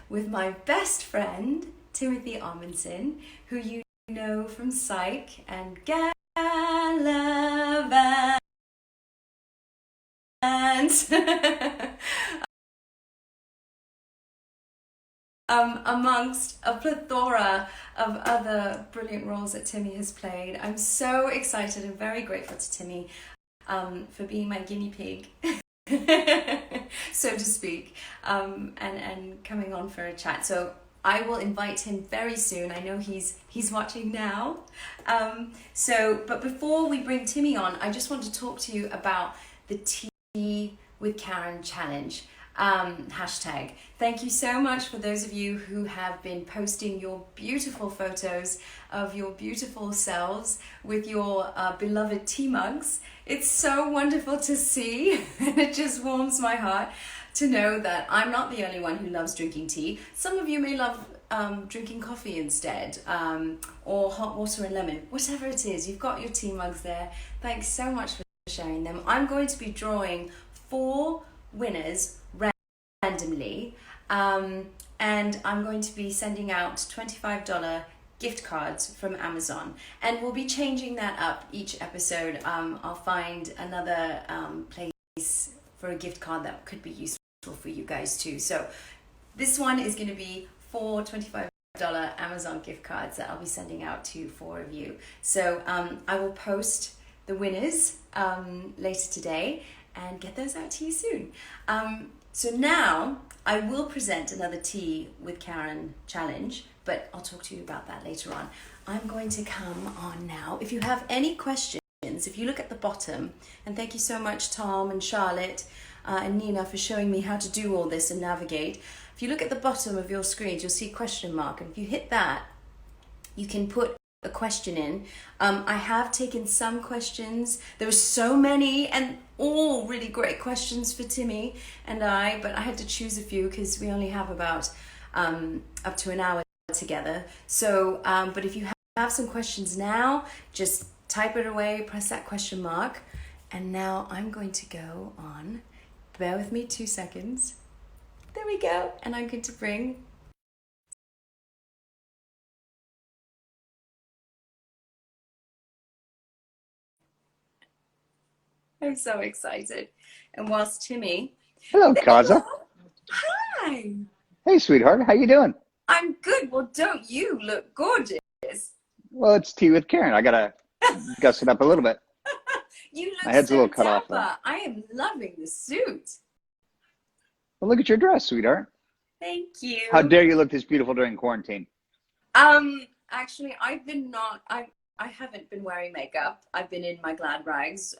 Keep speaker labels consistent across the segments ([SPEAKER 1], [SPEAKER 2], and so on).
[SPEAKER 1] with my best friend, Timothy Omundson, who you know from Psych and Gallivant. Amongst a plethora of other brilliant roles that Timmy has played. I'm so excited and very grateful to Timmy for being my guinea pig, so to speak, and coming on for a chat. So I will invite him very soon. I know he's watching now. But before we bring Timmy on, I just want to talk to you about the Tea with Karen challenge. Hashtag. Thank you so much for those of you who have been posting your beautiful photos of your beautiful selves with your beloved tea mugs. It's so wonderful to see, and it just warms my heart to know that I'm not the only one who loves drinking tea. Some of you may love drinking coffee instead, or hot water and lemon, whatever it is. You've got your tea mugs there. Thanks so much for sharing them. I'm going to be drawing 4 winners randomly, and I'm going to be sending out $25 gift cards from Amazon, and we'll be changing that up each episode. I'll find another place for a gift card that could be useful for you guys too. So this one is going to be 4 $25 Amazon gift cards that I'll be sending out to 4 of you. So I will post the winners later today and get those out to you soon. So now I will present another Tea with Karen challenge, but I'll talk to you about that later on. I'm going to come on now. If you have any questions, if you look at the bottom, and thank you so much Tom and Charlotte and Nina for showing me how to do all this and navigate. If you look at the bottom of your screens, you'll see a question mark, and if you hit that, you can put a question in. I have taken some questions. There were so many and all really great questions for Timmy and I, but I had to choose a few because we only have about up to an hour together. So, but if you have some questions now, just type it away, press that question mark, and now I'm going to go on. Bear with me 2 seconds. There we go. And I'm going to bring I'm so excited. And whilst Timmy...
[SPEAKER 2] Hello, Kaza.
[SPEAKER 1] Hi.
[SPEAKER 2] Hey, sweetheart. How you doing?
[SPEAKER 1] I'm good. Well, don't you look gorgeous?
[SPEAKER 2] Well, it's Tea with Karen. I gotta guss it up a little bit.
[SPEAKER 1] You look
[SPEAKER 2] My head's
[SPEAKER 1] so
[SPEAKER 2] a little cut off,
[SPEAKER 1] dapper. I am loving the suit.
[SPEAKER 2] Well, look at your dress, sweetheart.
[SPEAKER 1] Thank you.
[SPEAKER 2] How dare you look this beautiful during quarantine?
[SPEAKER 1] Actually, I haven't been wearing makeup. I've been in my glad rags,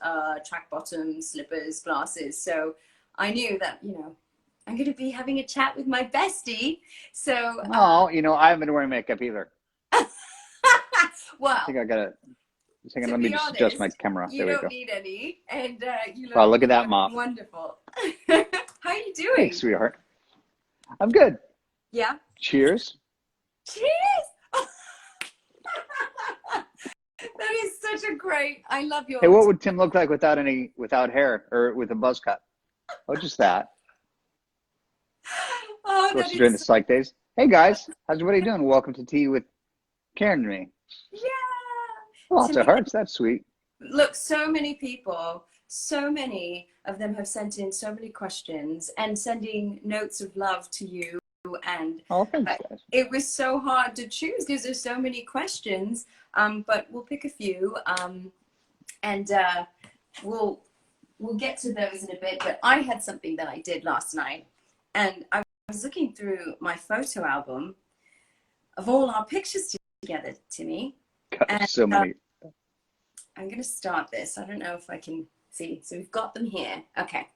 [SPEAKER 1] track bottoms, slippers, glasses. So I knew that, I'm going to be having a chat with my bestie. So.
[SPEAKER 2] Oh, I haven't been wearing makeup either.
[SPEAKER 1] Well.
[SPEAKER 2] I think I gotta. Let me just adjust my camera.
[SPEAKER 1] You
[SPEAKER 2] there we
[SPEAKER 1] don't
[SPEAKER 2] go.
[SPEAKER 1] need any, and you look.
[SPEAKER 2] Wow, look at that mop.
[SPEAKER 1] Wonderful. How are you doing?
[SPEAKER 2] Thanks, sweetheart. I'm good.
[SPEAKER 1] Yeah.
[SPEAKER 2] Cheers.
[SPEAKER 1] Cheers. That is such a great. I love your.
[SPEAKER 2] Hey, what would Tim look like without hair or with a buzz cut? Oh, just that.
[SPEAKER 1] Oh,
[SPEAKER 2] that during the psych days. Hey guys, how's everybody doing? Welcome to Tea with Karen and me.
[SPEAKER 1] Yeah.
[SPEAKER 2] Lots of hearts. That's sweet.
[SPEAKER 1] Look, so many people, so many of them have sent in so many questions and sending notes of love to you. And
[SPEAKER 2] thanks, guys.
[SPEAKER 1] It was so hard to choose because there's so many questions, but we'll pick a few, and we'll get to those in a bit. But I had something that I did last night, and I was looking through my photo album of all our pictures together, Timmy.
[SPEAKER 2] And, so many.
[SPEAKER 1] I'm going to start this. I don't know if I can see. So we've got them here. Okay.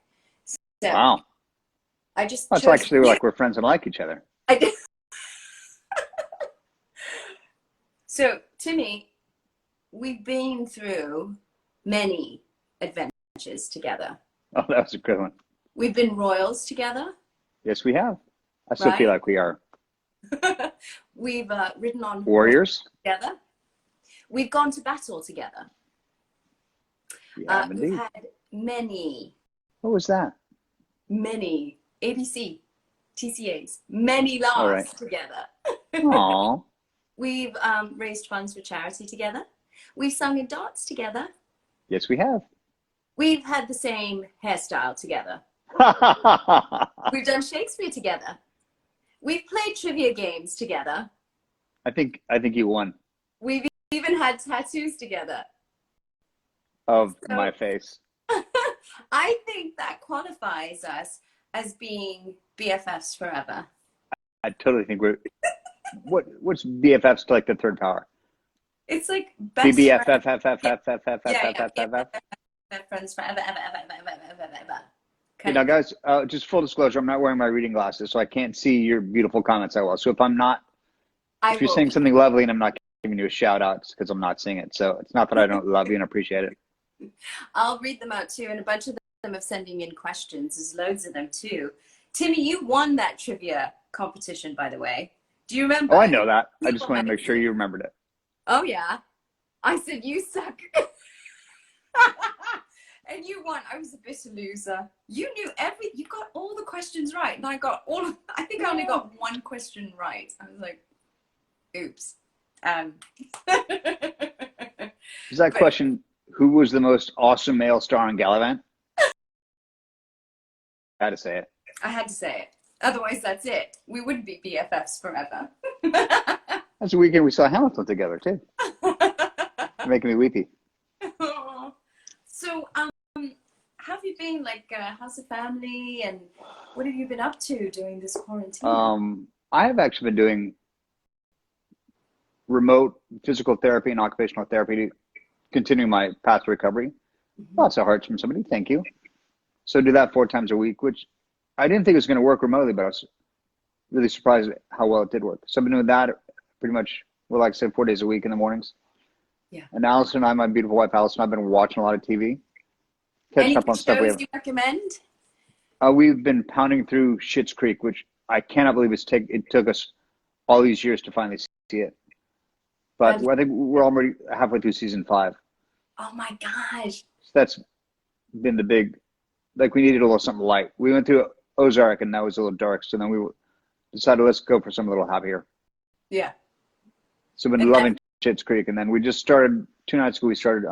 [SPEAKER 1] So
[SPEAKER 2] wow.
[SPEAKER 1] I just
[SPEAKER 2] That's actually like we're friends and like each other.
[SPEAKER 1] I did. So, Timmy, we've been through many adventures together.
[SPEAKER 2] Oh, that was a good one.
[SPEAKER 1] We've been royals together.
[SPEAKER 2] Yes, we have. I still feel like we are.
[SPEAKER 1] We've ridden on
[SPEAKER 2] warriors
[SPEAKER 1] together. We've gone to battle together.
[SPEAKER 2] Yeah,
[SPEAKER 1] we've had many.
[SPEAKER 2] What was that?
[SPEAKER 1] Many ABC TCAs. Many
[SPEAKER 2] All right.
[SPEAKER 1] laughs together.
[SPEAKER 2] Aw.
[SPEAKER 1] We've raised funds for charity together. We've sung and danced together.
[SPEAKER 2] Yes, we have.
[SPEAKER 1] We've had the same hairstyle together. We've done Shakespeare together. We've played trivia games together.
[SPEAKER 2] I think you won.
[SPEAKER 1] We've even had tattoos together.
[SPEAKER 2] Of
[SPEAKER 1] So,
[SPEAKER 2] my face.
[SPEAKER 1] I think that qualifies us as being BFFs forever.
[SPEAKER 2] I totally think we're. What's BFFs to like the third power?
[SPEAKER 1] It's like best friends forever, ever, ever, ever, ever, ever, ever.
[SPEAKER 2] You know, guys, just full disclosure, I'm not wearing my reading glasses, so I can't see your beautiful comments that well. So if you're saying something lovely and I'm not giving you a shout out, it's because I'm not seeing it. So it's not that I don't love you and appreciate it.
[SPEAKER 1] I'll read them out too, and a bunch of them are sending in questions. There's loads of them too. Timmy, you won that trivia competition, by the way. Do you remember?
[SPEAKER 2] Oh, I know that. I just want to make sure you remembered it.
[SPEAKER 1] Oh, yeah. I said, you suck. And you won. I was a bitter loser. You knew you got all the questions right. And I think I only got one question right. I was like, oops.
[SPEAKER 2] Is that question, who was the most awesome male star on Gallivant? I had to say it.
[SPEAKER 1] I had to say it. Otherwise, that's it. We wouldn't be BFFs forever.
[SPEAKER 2] That's the weekend we saw Hamilton together, too. Making me weepy.
[SPEAKER 1] So, how have you been? Like, how's the family, and what have you been up to during this quarantine?
[SPEAKER 2] I have actually been doing remote physical therapy and occupational therapy to continue my path to recovery. Lots of hearts from somebody. Thank you. So do that 4 times a week, which I didn't think it was going to work remotely, but I was really surprised at how well it did work. So I've been doing that pretty much, well, like I said, 4 days a week in the mornings.
[SPEAKER 1] Yeah.
[SPEAKER 2] And Allison and I, my beautiful wife Allison, I've been watching a lot of TV. Catching up on stuff we have.
[SPEAKER 1] You recommend?
[SPEAKER 2] We've been pounding through Schitt's Creek, which I cannot believe it took us all these years to finally see it. But I think we're already halfway through season 5.
[SPEAKER 1] Oh my gosh.
[SPEAKER 2] So that's been the big, like we needed a little something light. We went through Ozark and that was a little dark. So then we decided let's go for something a little happier.
[SPEAKER 1] Yeah.
[SPEAKER 2] So I've been loving Schitt's Creek. And then we just started, 2 nights ago, we started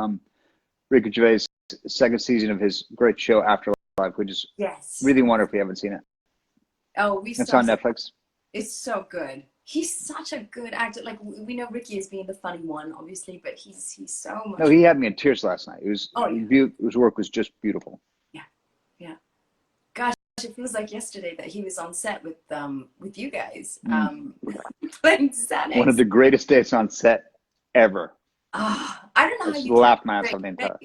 [SPEAKER 2] Ricky Gervais' second season of his great show Afterlife, which is really wonderful if you haven't seen it.
[SPEAKER 1] Oh,
[SPEAKER 2] it's on Netflix.
[SPEAKER 1] It's so good. He's such a good actor. Like, we know Ricky as being the funny one, obviously, but he's so much.
[SPEAKER 2] No, he had me in tears last night. His work was just beautiful.
[SPEAKER 1] Yeah, yeah. Gosh, it feels like yesterday that he was on set with you guys, playing Xanax.
[SPEAKER 2] One of the greatest days on set ever.
[SPEAKER 1] I don't know how you
[SPEAKER 2] laughed my ass off the entire.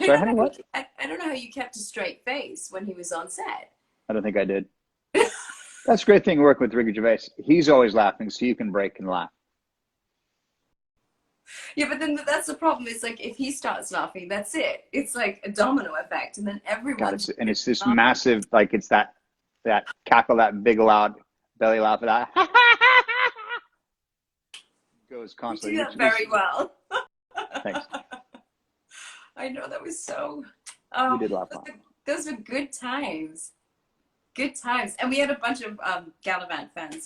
[SPEAKER 2] Sorry, honey, what?
[SPEAKER 1] I don't know how you kept a straight face when he was on set.
[SPEAKER 2] I don't think I did. That's a great thing working with Ricky Gervais. He's always laughing, so you can break and laugh.
[SPEAKER 1] Yeah, but then that's the problem. It's like if he starts laughing, that's it. It's like a domino effect, and then everyone.
[SPEAKER 2] And it's this massive, like it's that cackle, that big loud belly laugh, that goes constantly.
[SPEAKER 1] You do that very well.
[SPEAKER 2] Thanks.
[SPEAKER 1] I know that was so.
[SPEAKER 2] We did laugh.
[SPEAKER 1] Those were good times. Good times, and we had a bunch of Gallivant fans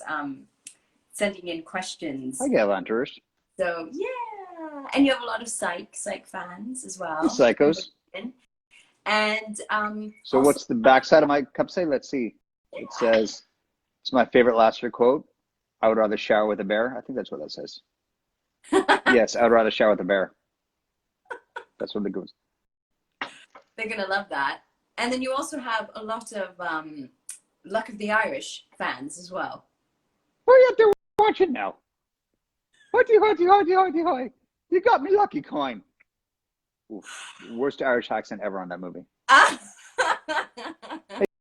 [SPEAKER 1] sending in questions.
[SPEAKER 2] Hi, Gallivanters.
[SPEAKER 1] So yeah, and you have a lot of psych fans as well.
[SPEAKER 2] The psychos.
[SPEAKER 1] And
[SPEAKER 2] so also, what's the backside of my cup say? Let's see. It says, "It's my favorite last year quote. I would rather shower with a bear." I think that's what that says. Yes, I would rather shower with a bear. That's what it goes.
[SPEAKER 1] They're gonna love that. And then you also have a lot of Luck of the Irish fans as well.
[SPEAKER 2] What are you out there watching now? Hoity, hoity, hoity, hoity, hoity. You got me lucky coin. Oof, worst Irish accent ever on that movie.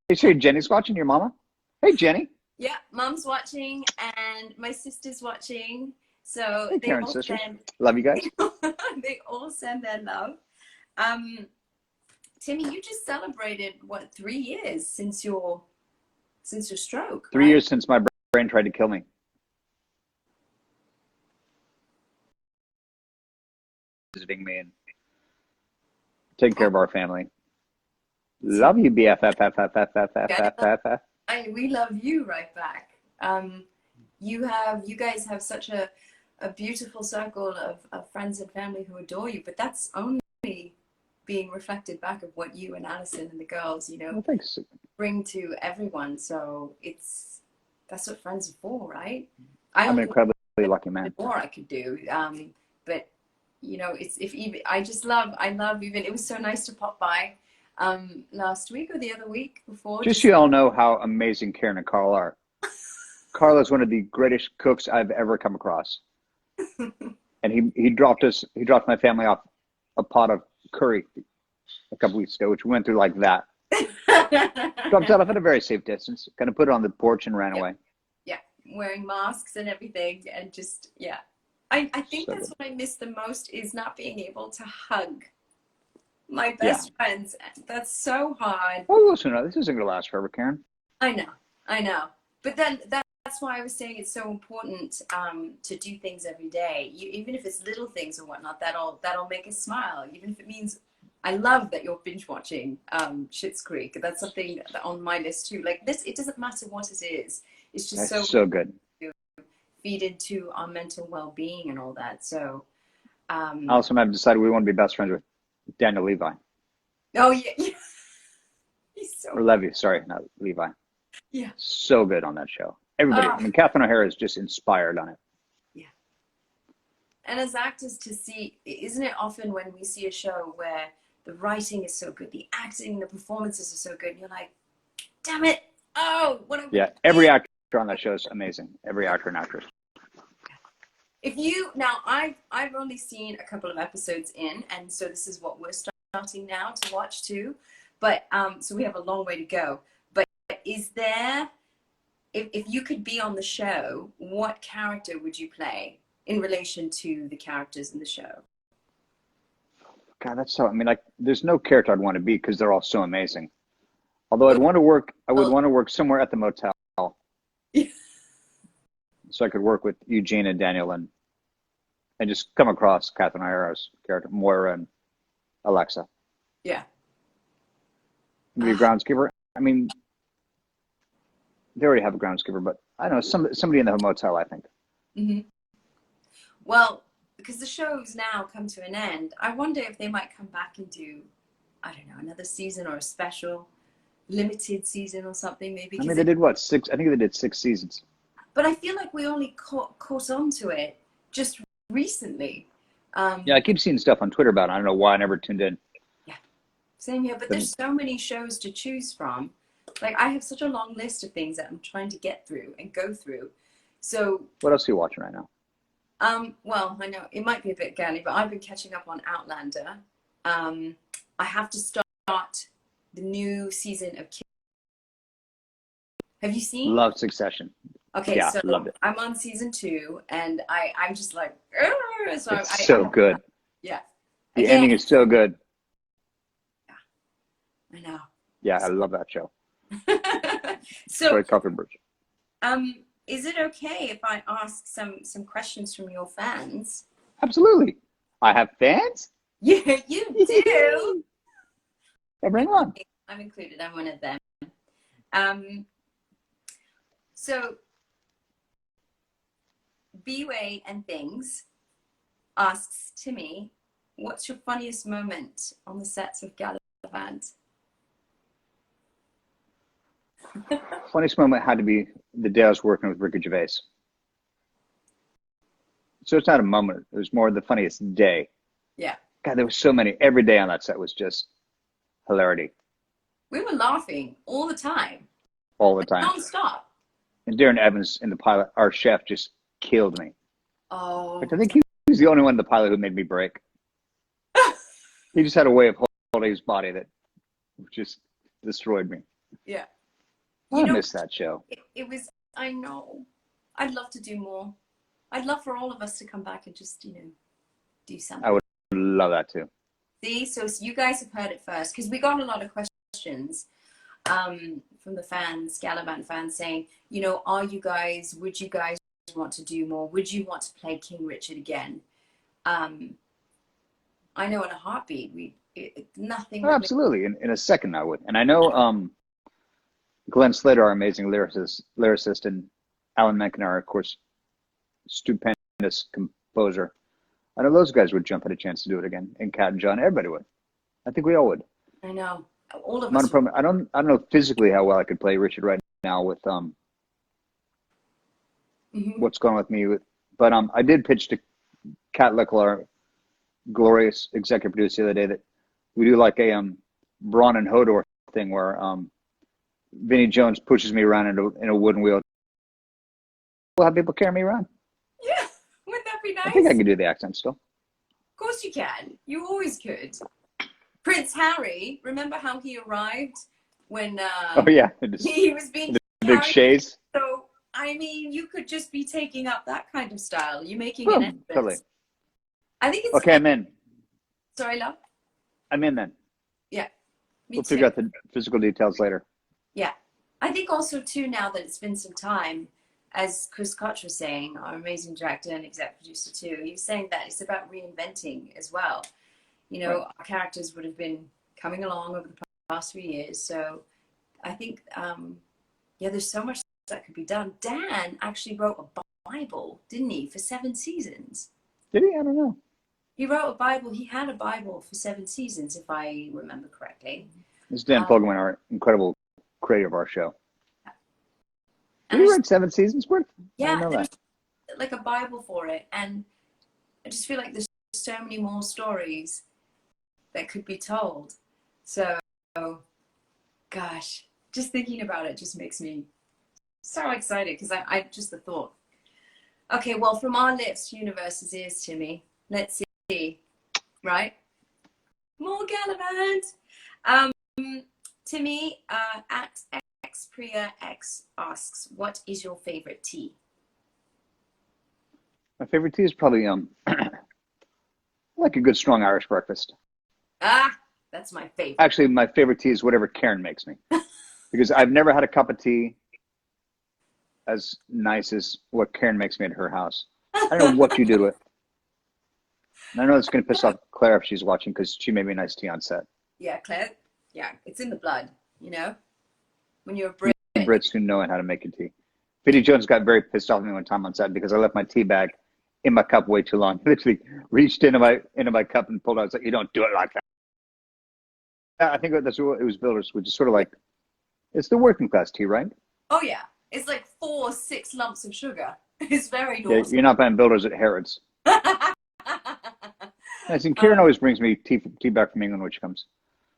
[SPEAKER 2] Hey, sure, Jenny's watching, your mama? Hey, Jenny.
[SPEAKER 1] Yeah, Mom's watching and my sister's watching. So
[SPEAKER 2] hey, Karen's sisters. Love you guys.
[SPEAKER 1] They all send their love. Timmy, you just celebrated, 3 years since your stroke?
[SPEAKER 2] 3 years since my brain tried to kill me. Visiting me and taking care of our family. Love you, BFF.
[SPEAKER 1] we love you right back. You guys have such a beautiful circle of friends and family who adore you, but that's only being reflected back of what you and Allison and the girls,
[SPEAKER 2] Well, thanks.
[SPEAKER 1] bring to everyone. So that's what friends are for, right? I
[SPEAKER 2] I'm an
[SPEAKER 1] only
[SPEAKER 2] incredibly lucky man.
[SPEAKER 1] more I could do. But it's if even I love even it was so nice to pop by last week or the other week before.
[SPEAKER 2] Just so you all know how amazing Karen and Carl are. Carl is one of the greatest cooks I've ever come across. And he dropped my family off a pot of curry a couple weeks ago, which we went through like that. Dropped it off at a very safe distance, kind of put it on the porch and ran away.
[SPEAKER 1] Yeah, wearing masks and everything, and just I think
[SPEAKER 2] So
[SPEAKER 1] that's
[SPEAKER 2] good.
[SPEAKER 1] what I miss the most is not being able to hug my best friends. That's so hard.
[SPEAKER 2] Oh, listen, this isn't going to last forever, Karen.
[SPEAKER 1] I know. But then that's why I was saying it's so important to do things every day. Even if it's little things or whatnot, that'll make us smile. Even if it means, I love that you're binge watching Schitt's Creek. That's something on my list too. Like this, it doesn't matter what it is. It's just
[SPEAKER 2] That's so good.
[SPEAKER 1] feed into our mental well-being and all that. So,
[SPEAKER 2] Allison and I have decided we want to be best friends with Daniel Levi.
[SPEAKER 1] oh yeah. He's so
[SPEAKER 2] Or Levy, sorry, not Levi.
[SPEAKER 1] yeah.
[SPEAKER 2] So good on that show. Everybody, I mean, Catherine O'Hara is just inspired on it.
[SPEAKER 1] Yeah. And as actors to see, isn't it often when we see a show where the writing is so good, the acting, the performances are so good, and you're like, damn it, oh, what a
[SPEAKER 2] Yeah, every actor on that show is amazing. Every actor and actress.
[SPEAKER 1] If you now, I've only seen a couple of episodes in, and so this is what we're starting now to watch too. But so we have a long way to go. But is there, if you could be on the show, what character would you play in relation to the characters in the show?
[SPEAKER 2] God, that's so. I mean, like, there's no character I'd want to be because they're all so amazing. Although I would want to work somewhere at the motel, so I could work with Eugene and Daniel and just come across Catherine O'Hara's character, Moira and Alexa.
[SPEAKER 1] Yeah.
[SPEAKER 2] Maybe a groundskeeper. I mean, they already have a groundskeeper, but I don't know, somebody in the motel, I think.
[SPEAKER 1] Mm-hmm. Well, because the show's now come to an end, I wonder if they might come back and do, I don't know, another season or a special limited season or something maybe.
[SPEAKER 2] I mean, they did what, 6? I think they did 6 seasons.
[SPEAKER 1] But I feel like we only caught on to it just recently.
[SPEAKER 2] Yeah, I keep seeing stuff on Twitter about it. I don't know why I never tuned in.
[SPEAKER 1] Yeah, same here. But there's so many shows to choose from. Like, I have such a long list of things that I'm trying to get through and go through. So
[SPEAKER 2] what else are you watching right now?
[SPEAKER 1] well, I know it might be a bit girly, but I've been catching up on Outlander. I have to start the new season of Have you seen?
[SPEAKER 2] Love Succession.
[SPEAKER 1] Okay,
[SPEAKER 2] yeah,
[SPEAKER 1] so
[SPEAKER 2] loved it.
[SPEAKER 1] I'm on season 2, and I'm just like, so
[SPEAKER 2] it's so good.
[SPEAKER 1] Yeah.
[SPEAKER 2] The ending is so good.
[SPEAKER 1] Yeah, I know.
[SPEAKER 2] Yeah, I love that show.
[SPEAKER 1] So,
[SPEAKER 2] Sorry, Coffeebridge.
[SPEAKER 1] is it okay if I ask some questions from your fans?
[SPEAKER 2] Absolutely. I have fans?
[SPEAKER 1] Yeah, you do.
[SPEAKER 2] Bring on.
[SPEAKER 1] I'm included. I'm one of them. So, B-Way and Things asks Timmy, what's your funniest moment on the sets of Gallivant?
[SPEAKER 2] Funniest moment had to be the day I was working with Ricky Gervais. So it's not a moment. It was more the funniest day.
[SPEAKER 1] Yeah.
[SPEAKER 2] God, there were so many. Every day on that set was just hilarity.
[SPEAKER 1] We were laughing all the time.
[SPEAKER 2] All the time.
[SPEAKER 1] Non-stop.
[SPEAKER 2] And Darren Evans in the pilot, our chef, just killed me.
[SPEAKER 1] Oh.
[SPEAKER 2] I think he was the only one in the pilot who made me break. He just had a way of holding his body that just destroyed me.
[SPEAKER 1] Yeah.
[SPEAKER 2] I miss that show.
[SPEAKER 1] It was, I know. I'd love to do more. I'd love for all of us to come back and just, do something.
[SPEAKER 2] I would love that too.
[SPEAKER 1] See, so you guys have heard it first, because we got a lot of questions from the fans, Gallivant fans, saying, would you guys want to do more? Would you want to play King Richard again? I know in a heartbeat, nothing.
[SPEAKER 2] Oh, absolutely. In a second, I would. And I know Glenn Slater, our amazing lyricist, and Alan Menken, our, of course, stupendous composer. I know those guys would jump at a chance to do it again, and Cat and John, everybody would. I think we all would.
[SPEAKER 1] I know. All of
[SPEAKER 2] Not a
[SPEAKER 1] us.
[SPEAKER 2] problem. I don't know physically how well I could play Richard right now with what's going on with me. But I did pitch to Kat Lickle, our glorious executive producer, the other day, that we do like a Braun and Hodor thing where Vinnie Jones pushes me around in a wooden wheel. We'll have people carry me around.
[SPEAKER 1] Yeah, wouldn't that be nice?
[SPEAKER 2] I think I can do the accent still.
[SPEAKER 1] Of course you can. You always could. Prince Harry, remember how he arrived when
[SPEAKER 2] Oh yeah,
[SPEAKER 1] he was being
[SPEAKER 2] the big chaise.
[SPEAKER 1] So I mean, you could just be taking up that kind of style. You're making
[SPEAKER 2] Boom,
[SPEAKER 1] an entrance.
[SPEAKER 2] totally.
[SPEAKER 1] I think it's
[SPEAKER 2] Okay, I'm in.
[SPEAKER 1] Sorry, love.
[SPEAKER 2] I'm in then.
[SPEAKER 1] Yeah.
[SPEAKER 2] We'll figure out the physical details later.
[SPEAKER 1] Yeah. I think also too, now that it's been some time, as Chris Koch was saying, our amazing director and exec producer too, he was saying that it's about reinventing as well. You know,
[SPEAKER 2] Right.
[SPEAKER 1] Our characters would have been coming along over the past 3 years. So I think, there's so much that could be done. Dan actually wrote a Bible, didn't he, for 7 seasons?
[SPEAKER 2] Did he? I don't know.
[SPEAKER 1] He wrote a Bible. He had a Bible for 7 seasons, if I remember correctly.
[SPEAKER 2] This is Dan Fogelman, our incredible creator of our show. Did
[SPEAKER 1] And
[SPEAKER 2] he write 7 seasons worth?
[SPEAKER 1] Yeah,
[SPEAKER 2] I know
[SPEAKER 1] there's
[SPEAKER 2] that.
[SPEAKER 1] like a Bible for it. And I just feel like there's so many more stories that could be told. So, gosh, just thinking about it just makes me so excited, because I just the thought. Okay, well, from our lips to universe's ears, Timmy. Let's see, right? More Gallivant. Timmy, at XPriyaX asks, what is your favorite tea?
[SPEAKER 2] My favorite tea is probably like a good strong Irish breakfast.
[SPEAKER 1] Ah, that's my favorite.
[SPEAKER 2] Actually, my favorite tea is whatever Karen makes me, because I've never had a cup of tea as nice as what Karen makes me at her house. I don't know what you do to it. And I know it's going to piss off Claire if she's watching, because she made me a nice tea on set.
[SPEAKER 1] Yeah, Claire. Yeah, it's in the blood, you know? When you're a Brit.
[SPEAKER 2] Brits who know how to make a tea. Vinnie Jones got very pissed off at me one time on set because I left my tea bag in my cup way too long. He literally reached into my cup and pulled out. It's like, you don't do it like that. I think that's what it was built, which is sort of like, it's the working class tea, right?
[SPEAKER 1] Oh, yeah. It's like 4-6 lumps of sugar. It's very naughty.
[SPEAKER 2] Yeah, you're not buying builders at Harrods. I think Karen always brings me tea back from England when she comes.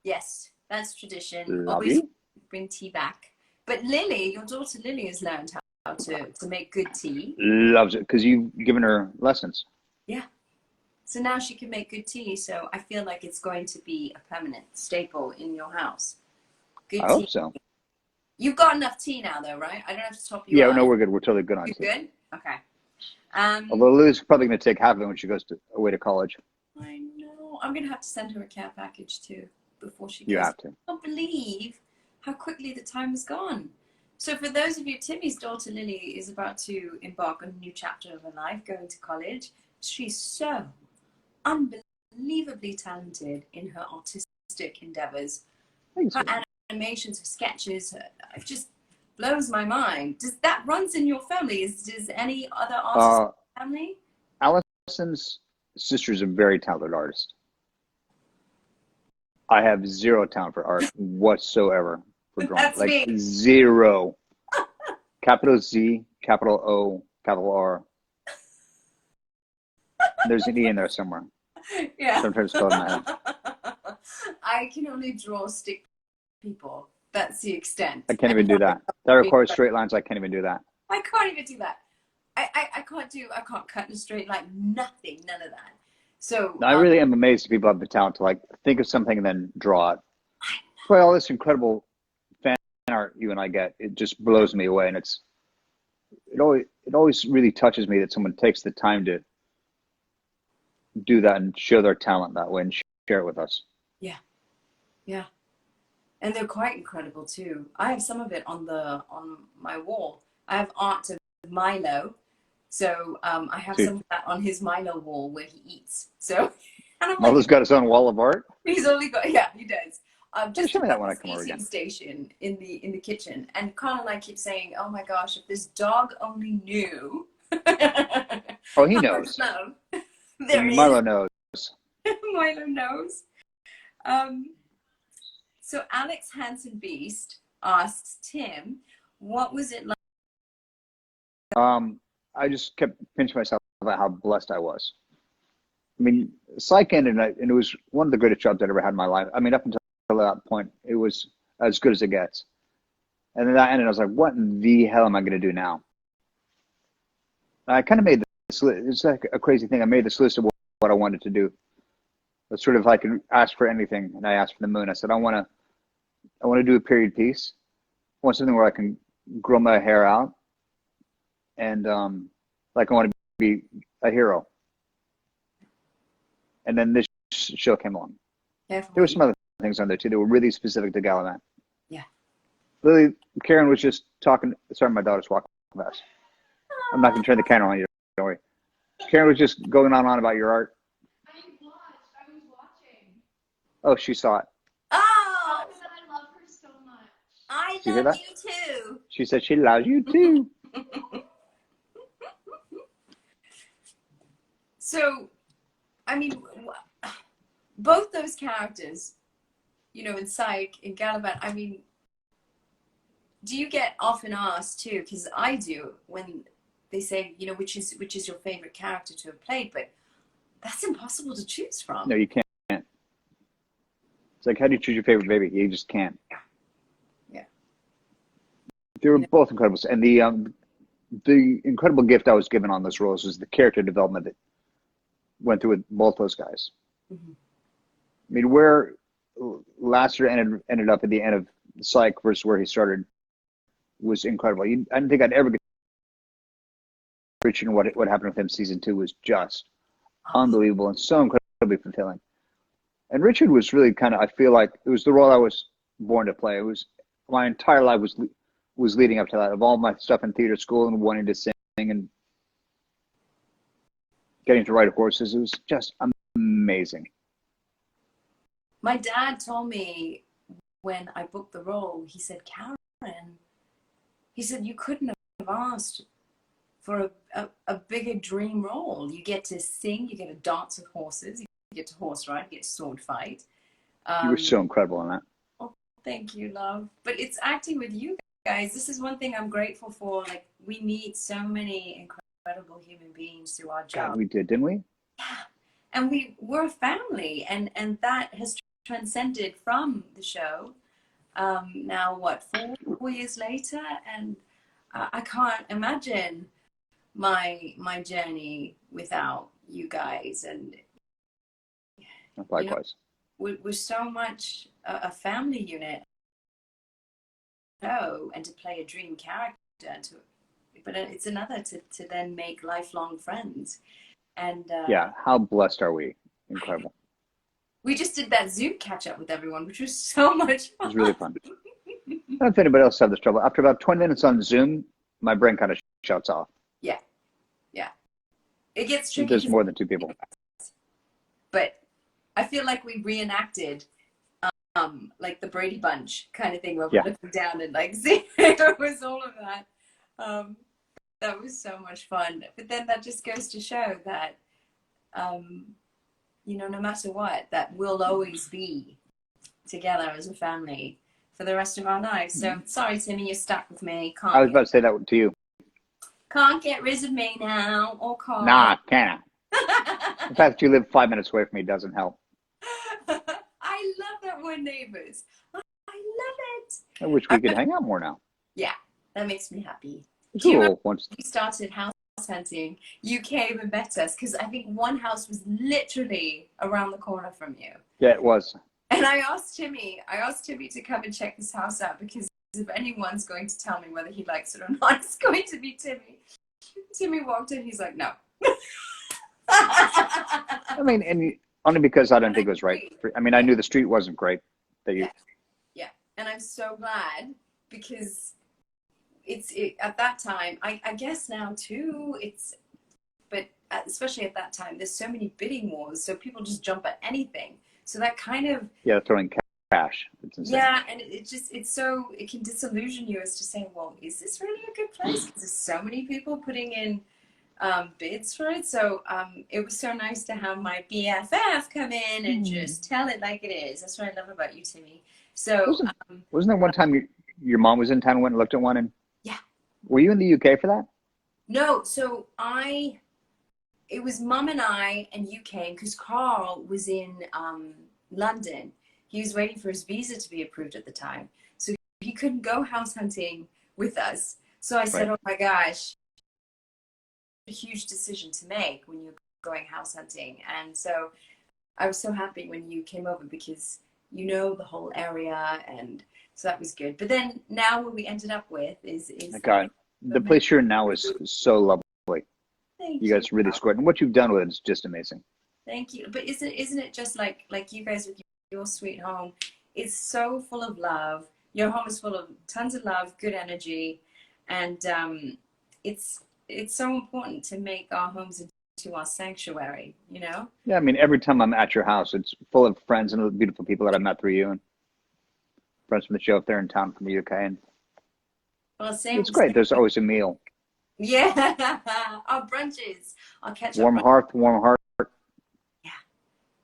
[SPEAKER 1] Yes, that's tradition.
[SPEAKER 2] Love
[SPEAKER 1] Always
[SPEAKER 2] you.
[SPEAKER 1] bring tea back. But Lily, your daughter Lily, has learned how to make good tea.
[SPEAKER 2] Loves it because you've given her lessons.
[SPEAKER 1] Yeah. So now she can make good tea. So I feel like it's going to be a permanent staple in your house. Good
[SPEAKER 2] I
[SPEAKER 1] tea.
[SPEAKER 2] hope so.
[SPEAKER 1] You've got enough tea now, though, right? I don't have to top you
[SPEAKER 2] Yeah,
[SPEAKER 1] up.
[SPEAKER 2] no, we're good. We're totally good on
[SPEAKER 1] You
[SPEAKER 2] tea.
[SPEAKER 1] good? Okay.
[SPEAKER 2] Although Lily's probably going to take half of it when she goes away to college.
[SPEAKER 1] I know. I'm going to have to send her a care package, too, before she goes.
[SPEAKER 2] You have to.
[SPEAKER 1] I can't believe how quickly the time has gone. So for those of you, Timmy's daughter Lily is about to embark on a new chapter of her life, going to college. She's so unbelievably talented in her artistic endeavors.
[SPEAKER 2] Thanks.
[SPEAKER 1] Her animations, her sketches, it just blows my mind. Does that runs in your family? Does any other artist in your family?
[SPEAKER 2] Allison's sister is a very talented artist. I have zero talent for art whatsoever. For drawing.
[SPEAKER 1] That's
[SPEAKER 2] like
[SPEAKER 1] me.
[SPEAKER 2] Zero. Capital Z, capital O, capital R. There's an E in there somewhere.
[SPEAKER 1] Yeah.
[SPEAKER 2] Sometimes it's called in my head.
[SPEAKER 1] I can only draw stick people. That's the extent.
[SPEAKER 2] I can't even do that. That requires straight lines. I can't even do that.
[SPEAKER 1] I can't even do that. I can't cut in a straight line. Nothing. None of that. So
[SPEAKER 2] I really am amazed at people have the talent to like think of something and then draw it. For all this incredible fan art you and I get, it just blows me away, and it always really touches me that someone takes the time to do that and show their talent that way and share it with us.
[SPEAKER 1] Yeah, and they're quite incredible too. I have some of it on my wall. I have art of Milo, so I have some of that on his Milo wall where he eats. So, and I'm
[SPEAKER 2] Malo's got his own wall of art.
[SPEAKER 1] he's only got, yeah, he does. just
[SPEAKER 2] show me that when I
[SPEAKER 1] this
[SPEAKER 2] come over
[SPEAKER 1] eating
[SPEAKER 2] again.
[SPEAKER 1] station in the kitchen, and Carl and I keep saying, "Oh my gosh, if this dog only knew
[SPEAKER 2] Oh, he
[SPEAKER 1] how much
[SPEAKER 2] knows.
[SPEAKER 1] love there is."
[SPEAKER 2] Milo knows.
[SPEAKER 1] Milo knows. So Alex Hansen Beast asks Tim, "What was it like?"
[SPEAKER 2] I just kept pinching myself about how blessed I was. I mean, Psych ended, and it was one of the greatest jobs I'd ever had in my life. I mean, up until that point, it was as good as it gets. And then that ended, I was like, what in the hell am I going to do now? I kind of made this list. It's like a crazy thing. I made this list of what I wanted to do. It's sort of like I could ask for anything, and I asked for the moon. I said, I want to do a period piece. I want something where I can grow my hair out, and like I want to be a hero. And then this show came along.
[SPEAKER 1] Yeah,
[SPEAKER 2] There were some other things on there too that were really specific to Gallivan.
[SPEAKER 1] yeah.
[SPEAKER 2] Lily, Karen was just talking. Sorry, my daughter's walking past. I'm not going to turn the camera on you. Don't worry. Karen was just going on about your art.
[SPEAKER 3] I was watching.
[SPEAKER 2] Oh, she saw it.
[SPEAKER 1] Oh,
[SPEAKER 3] I love her so much.
[SPEAKER 1] I
[SPEAKER 2] Did you hear
[SPEAKER 1] love
[SPEAKER 2] that?
[SPEAKER 1] you too.
[SPEAKER 2] She said she loves you too.
[SPEAKER 1] So, I mean, both those characters, you know, in Psych, in Gallivant, I mean, do you get often asked too? Because I do, when they say, you know, which is your favorite character to have played, but that's impossible to choose from.
[SPEAKER 2] No, you can't. It's like, how do you choose your favorite baby? You just can't.
[SPEAKER 1] Yeah.
[SPEAKER 2] They were both incredible, and the incredible gift I was given on those roles was the character development that went through with both those guys.
[SPEAKER 1] Mm-hmm.
[SPEAKER 2] I mean, where Lasseter ended up at the end of Psych versus where he started was incredible. I didn't think I'd ever get Richard, and what happened with him season 2 was just unbelievable and so incredibly fulfilling. And Richard was really kind of, I feel like it was the role I was born to play. It was my entire life was leading up to that, of all my stuff in theater school and wanting to sing and getting to ride horses. It was just amazing.
[SPEAKER 1] My dad told me when I booked the role, he said, Karen, he said, you couldn't have asked for a bigger dream role. You get to sing, you get to dance with horses, you get to horse ride, you get to sword fight.
[SPEAKER 2] You were so incredible in that.
[SPEAKER 1] Oh, thank you, love. But it's acting with you guys. This is one thing I'm grateful for. Like, we meet so many incredible human beings through our job.
[SPEAKER 2] God, we did, didn't we?
[SPEAKER 1] Yeah. And we're a family, and that has transcended from the show. Now, what, 4 years later? And I can't imagine my journey without you guys. And
[SPEAKER 2] Likewise.
[SPEAKER 1] You know, we're so much a family unit. And to play a dream character, but it's another to then make lifelong friends. And
[SPEAKER 2] yeah, how blessed are we? Incredible.
[SPEAKER 1] We just did that Zoom catch up with everyone, which was so much fun.
[SPEAKER 2] It was really fun. I don't know if anybody else had this trouble. After about 20 minutes on Zoom, my brain kind of shuts off.
[SPEAKER 1] Yeah. It gets tricky.
[SPEAKER 2] There's more than 2 people.
[SPEAKER 1] But I feel like we reenacted like the Brady Bunch kind of thing, where we're looking down and like see, it was all of that. That was so much fun. But then that just goes to show that, you know, no matter what, that we'll always be together as a family for the rest of our lives. So sorry, Timmy, you're stuck with me.
[SPEAKER 2] I was about to say that to you.
[SPEAKER 1] Can't get rid of me now, or can't.
[SPEAKER 2] Nah, can't. The fact that you live 5 minutes away from me doesn't help.
[SPEAKER 1] I love that we're neighbors. I love it.
[SPEAKER 2] I wish we could hang out more now.
[SPEAKER 1] Yeah, that makes me happy.
[SPEAKER 2] Cool. Once
[SPEAKER 1] we started house hunting, you came and met us, because I think one house was literally around the corner from you.
[SPEAKER 2] Yeah, it was.
[SPEAKER 1] And I asked Timmy to come and check this house out, because if anyone's going to tell me whether he likes it or not, it's going to be Timmy. Timmy walked in, he's like, no.
[SPEAKER 2] I mean, and only because I don't think it was right. I mean, I knew the street wasn't great.
[SPEAKER 1] Yeah, and I'm so glad, because at that time, I guess now too, but especially at that time, there's so many bidding wars, so people just jump at anything. So that kind of...
[SPEAKER 2] Yeah, throwing crash. It's insane.
[SPEAKER 1] Yeah, and it can disillusion you as to saying, well, is this really a good place? Because there's so many people putting in bids for it. So it was so nice to have my BFF come in and just tell it like it is. That's what I love about you, Timmy. So
[SPEAKER 2] Wasn't there one time your mom was in town and went and looked at one? And
[SPEAKER 1] yeah.
[SPEAKER 2] Were you in the UK for that?
[SPEAKER 1] No, so it was Mum and I, and you came because Carl was in London. He was waiting for his visa to be approved at the time. So he couldn't go house hunting with us. So I said, oh my gosh, a huge decision to make when you're going house hunting. And so I was so happy when you came over because you know the whole area, and so that was good. But then now what we ended up with is
[SPEAKER 2] God, the place you're in now is so lovely.
[SPEAKER 1] Thank
[SPEAKER 2] you guys really scored, and what you've done with it is just amazing.
[SPEAKER 1] Thank you. But isn't it just like you guys with your sweet home? It's so full of love. Your home is full of tons of love, good energy, and it's so important to make our homes into our sanctuary, you know?
[SPEAKER 2] Yeah, I mean, every time I'm at your house, it's full of friends and beautiful people that I met through you, and friends from the show if they're in town from the UK. And
[SPEAKER 1] well, same.
[SPEAKER 2] It's great. There's always a meal.
[SPEAKER 1] Yeah, our brunches. I'll catch
[SPEAKER 2] warm
[SPEAKER 1] up.
[SPEAKER 2] Warm heart.
[SPEAKER 1] Yeah,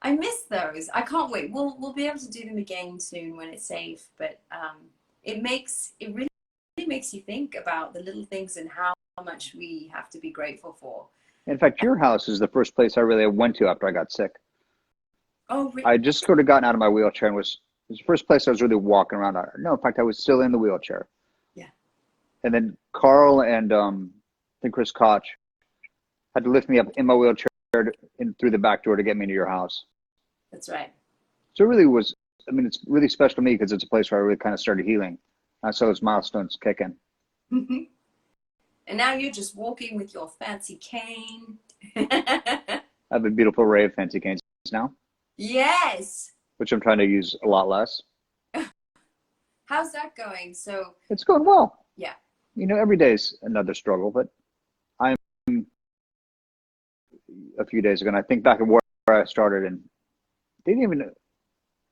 [SPEAKER 1] I miss those. I can't wait. We'll be able to do them again soon when it's safe. But it really makes you think about the little things and how much we have to be grateful for.
[SPEAKER 2] In fact, your house is the first place I really went to after I got sick.
[SPEAKER 1] Oh, really?
[SPEAKER 2] I just sort of gotten out of my wheelchair and it was the first place I was really walking around. No, in fact, I was still in the wheelchair.
[SPEAKER 1] Yeah.
[SPEAKER 2] And then Carl and I think Chris Koch had to lift me up in my wheelchair through the back door to get me into your house.
[SPEAKER 1] That's right.
[SPEAKER 2] So it really was, I mean, it's really special to me because it's a place where I really kind of started healing. I saw those milestones kick in.
[SPEAKER 1] Mm-hmm. And now you're just walking with your fancy cane. I
[SPEAKER 2] have a beautiful array of fancy canes now.
[SPEAKER 1] Yes.
[SPEAKER 2] Which I'm trying to use a lot less.
[SPEAKER 1] How's that going? So
[SPEAKER 2] it's going well.
[SPEAKER 1] Yeah.
[SPEAKER 2] You know, every day's another struggle, but I'm a few days ago, and I think back at where I started, and they didn't even,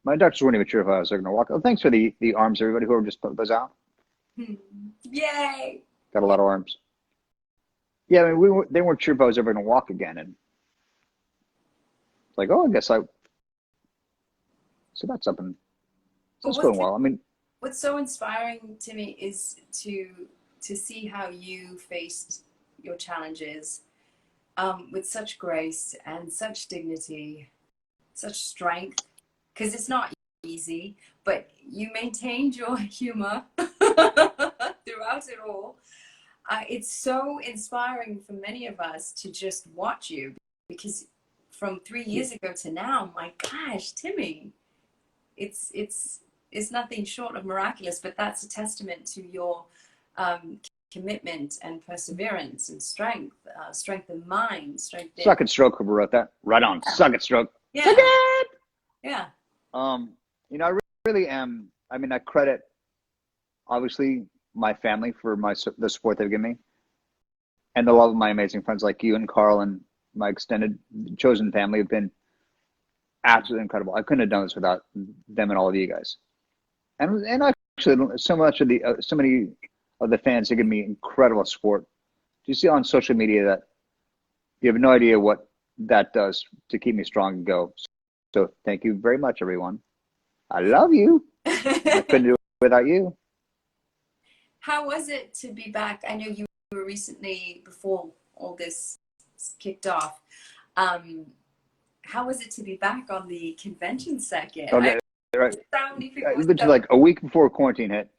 [SPEAKER 2] my doctors weren't even sure if I was going to walk. Oh, thanks for the arms, everybody, whoever just put those out.
[SPEAKER 1] Yay.
[SPEAKER 2] Got a lot of arms. Yeah, I mean, they weren't sure if I was ever going to walk again, and it's like, oh, I guess so that's something. So it's going well. I mean,
[SPEAKER 1] what's so inspiring to me is to see how you faced your challenges with such grace and such dignity, such strength, because it's not easy, but you maintained your humor throughout it all. It's so inspiring for many of us to just watch you, because from 3 years ago to now, my gosh, Timmy, it's nothing short of miraculous, but that's a testament to your commitment and perseverance and strength of mind, strength.
[SPEAKER 2] Suck it, stroke. Who wrote that? Right on. Suck it, stroke.
[SPEAKER 1] Yeah.
[SPEAKER 2] Suck it.
[SPEAKER 1] Yeah.
[SPEAKER 2] You know, I really am. I mean, I credit obviously my family for the support they've given me, and the love of my amazing friends like you and Carl and my extended chosen family have been absolutely incredible. I couldn't have done this without them and all of you guys. And actually, so many of the fans have given me incredible support. You see on social media that you have no idea what that does to keep me strong and go. So thank you very much, everyone. I love you. I couldn't do it without you.
[SPEAKER 1] How was it to be back? I know you were recently, before all this kicked off, how was it to be back on the convention circuit?
[SPEAKER 2] Okay, right. Literally like a week before quarantine hit,